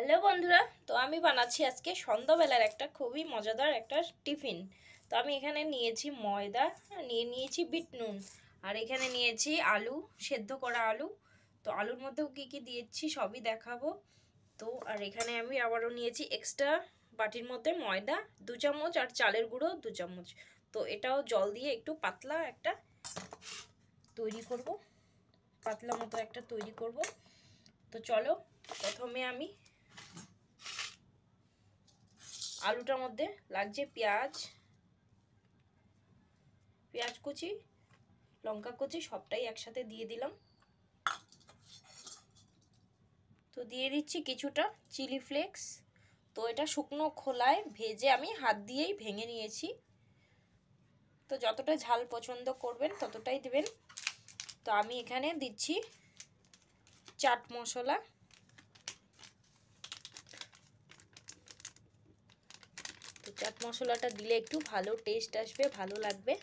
Hello বন্ধুরা, তো আমি বানাচ্ছি আজকে সন্ধ্যাবেলার একটা খুবই মজাদার একটা টিফিন। তো আমি এখানে নিয়েছি ময়দা, নিয়েছি বিট নুন, আর এখানে নিয়েছি আলু, সেদ্ধ করা আলু। তো আলুর মধ্যেও কী কী দিয়েছি সবই দেখাবো। তো আর এখানে আমি আবারও নিয়েছি এক্সট্রা বাটির মধ্যে ময়দা 2 চামচ আর চালের গুঁড়ো 2 চামচ। তো এটাও জল দিয়ে একটু পাতলা একটা তৈরি করব, পাতলা মতো একটা তৈরি করব। তো চলো প্রথমে আমি আলুটার মধ্যে লাগছে পেঁয়াজ কুচি, লঙ্কা কুচি সবটাই একসাথে দিয়ে দিলাম। তো দিয়ে দিচ্ছি কিছুটা চিলি ফ্লেক্স। তো এটা শুকনো খোলায় ভেজে আমি হাত দিয়েই ভেঙে নিয়েছি। তো যতটা ঝাল পছন্দ করবেন ততটাই দেবেন। তো আমি এখানে দিচ্ছি চাট মশলা। তো চাট মশলাটা দিলে একটু ভালো টেস্ট আসবে, ভালো লাগবে।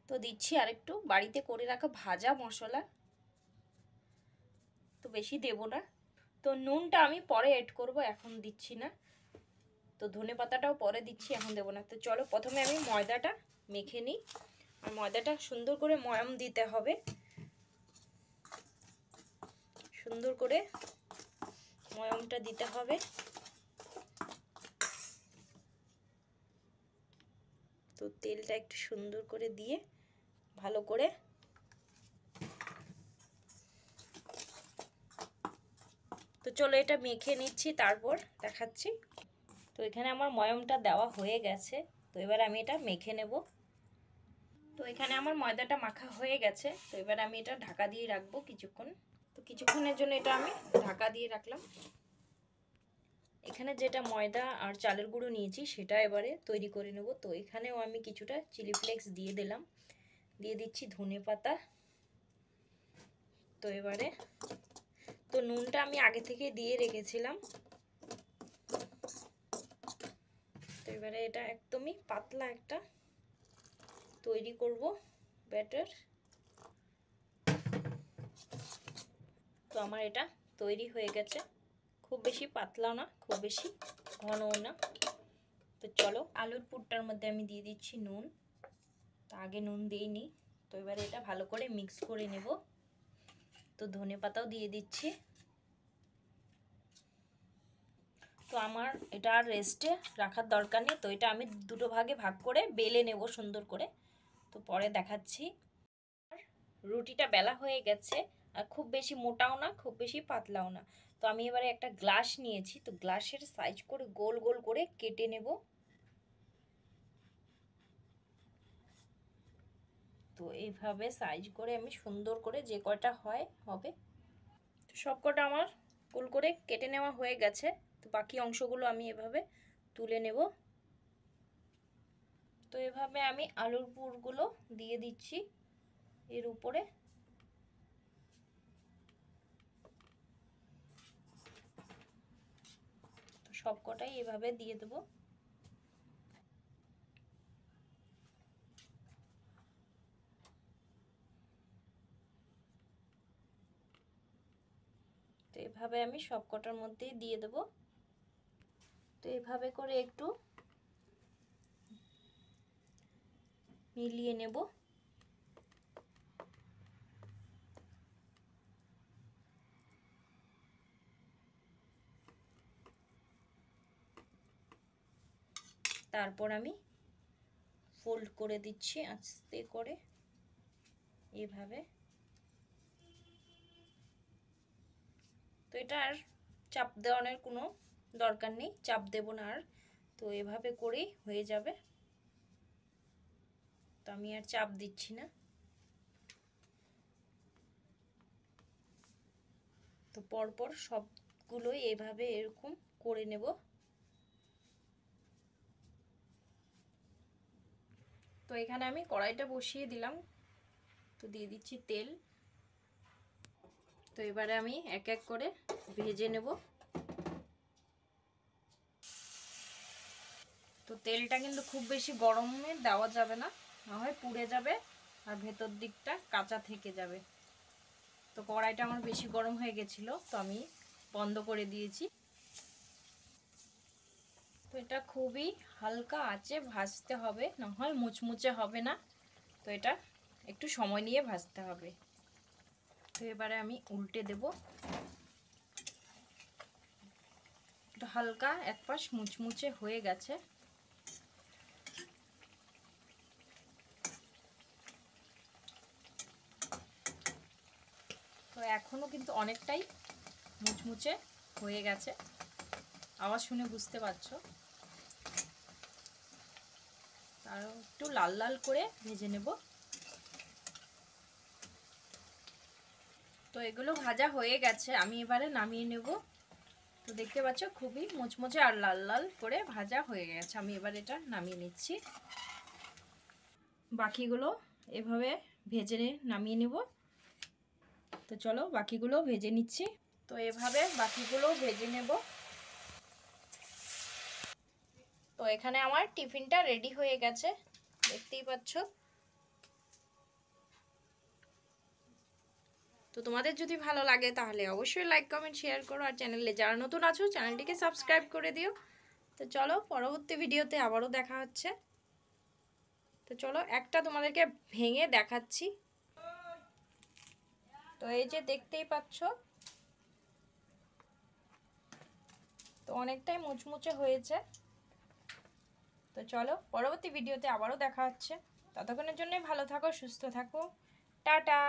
তো দিচ্ছি আরেকটু বাড়িতে করে রাখা ভাজা মশলা, তো বেশি দেব না। তো নুনটা আমি পরে এড করব, এখন দিচ্ছি না। তো ধনেপাতাটাও পরে দিচ্ছি, এখন দেব না। তো চলো প্রথমে আমি ময়দাটা মেখে নিই। আর ময়দাটা সুন্দর করে ময়াম দিতে হবে, সুন্দর করে ময়ামটা দিতে হবে। তো তেলটা একটু সুন্দর করে দিয়ে ভালো করে তো চলো এটা মেখে নিচ্ছি, তারপর দেখাচ্ছি। তো এখানে আমার ময়ামটা দেওয়া হয়ে গেছে। তো এবার আমি এটা মেখে নেব। তো এখানে আমার ময়দাটা মাখা হয়ে গেছে। তো এবার আমি এটা ঢাকা দিয়ে রাখবো কিছুক্ষণ। তো কিছুক্ষণের জন্য এটা আমি ঢাকা দিয়ে রাখলাম। এখানে যেটা ময়দা আর চালের গুঁড়ো নিয়েছি সেটা এবারে তৈরি করে নেব। তো এখানেও আমি কিছুটা চিলি ফ্লেক্স দিয়ে দিলাম, দিয়ে দিচ্ছি ধনেপাতা। তো এবারে তো নুনটা আমি আগে থেকে দিয়ে রেখেছিলাম। তো এবারে এটা একদমই পাতলা একটা তৈরি করব ব্যাটার। তো আমার এটা তৈরি হয়ে গেছে, খুব বেশি পাতলা না, খুব বেশি ঘনও না। তো চলো আলুর পুরটার মধ্যে আমি দিয়ে দিচ্ছি নুন। তো আগে নুন দিইনি। তো এবারে এটা ভালো করে মিক্স করে নেব। তো ধনেপাতাও দিয়ে দিচ্ছি। তো আমার এটা আর রেস্টে রাখার দরকার নেই। তো এটা আমি দুটো ভাগে ভাগ করে বেলে নেব সুন্দর করে। তো পরে দেখাচ্ছি। রুটিটা বেলা হয়ে গেছে, আর খুব বেশি মোটাও না, খুব বেশি পাতলাও না। তো আমি এবারে একটা গ্লাস নিয়েছি। তো গ্লাসের সাইজ করে গোল গোল করে কেটে নেব। তো এইভাবে সাইজ করে আমি সুন্দর করে যে কয়টা হবে। তো সব কটা আমার গোল করে কেটে নেওয়া হয়ে গেছে। তো বাকি অংশগুলো আমি এভাবে তুলে নেব। তো এভাবে আমি আলুর পুরগুলো দিয়ে দিচ্ছি এর উপরে। তো সব কটাই এভাবে দিয়ে দেবো। তো এভাবে আমি সব কটার মধ্যেই দিয়ে দেব। তো এভাবে করে একটু মিলিয়ে নেব। তারপর আমি ফোল্ড করে দিচ্ছি আস্তে করে এভাবে। তো এটা আর চাপ দেওয়ানোর কোনো দরকার নেই, চাপ দেব না আর। তো এভাবে করেই হয়ে যাবে। তো আমি আর চাপ দিচ্ছি না। তো পরপর সবগুলোই এভাবে এরকম করে নেব। তো এখানে আমি কড়াইটা বসিয়ে দিলাম। তো দিয়ে দিচ্ছি তেল। তো এবারে আমি এক এক করে ভেজে নেব। তো তেলটা কিন্তু খুব বেশি গরমে দেওয়া যাবে না, না হয় পুড়ে যাবে আর ভেতর দিকটা কাঁচা থেকে যাবে। তো কড়াইটা আমার বেশি গরম হয়ে গেছিলো, তো আমি বন্ধ করে দিয়েছি। তো এটা খুবই হালকা আঁচে ভাজতে হবে, না হয় মুচমুচে হবে না। তো এটা একটু সময় নিয়ে ভাজতে হবে। তো এবারে আমি উল্টে দেব। একটু হালকা এক পাশ মুচমুচে হয়ে গেছে। তো এখনো কিন্তু অনেকটাই মুচমুচে হয়ে গেছে, আওয়াজ শুনে বুঝতে পারছো। আরও একটু লাল লাল করে ভেজে নেব। তো এগুলো ভাজা হয়ে গেছে, আমি এবারে নামিয়ে নেব। তো দেখতে পাচ্ছ খুবই মুচমুচে আর লাল লাল করে ভাজা হয়ে গেছে। আমি এবার এটা নামিয়ে নিচ্ছি। বাকিগুলো এভাবে ভেজে নামিয়ে নেব। তো চলো বাকিগুলো ভেজে নিচ্ছি। তো এভাবে বাকিগুলো ভেজে নেব। তো এখানে আমার টিফিনটা রেডি হয়ে গেছে, দেখতেই পাচ্ছ। তো তোমাদের যদি ভালো লাগে তাহলে অবশ্যই লাইক কমেন্ট শেয়ার করো, আর চ্যানেলে যারা নতুন আছো চ্যানেলটিকে সাবস্ক্রাইব করে দিও। তো চলো পরবর্তী ভিডিওতে আবারও দেখা হচ্ছে। তো চলো একটা তোমাদেরকে ভেঙে দেখাচ্ছি। তো এই যে দেখতেই পাচ্ছ, তো অনেকটাই মুচমুচে হয়েছে। তো চলো পরবর্তী ভিডিওতে আবারও দেখা হচ্ছে। ততক্ষণের জন্য ভালো থাকো, সুস্থ থাকো, টাটা।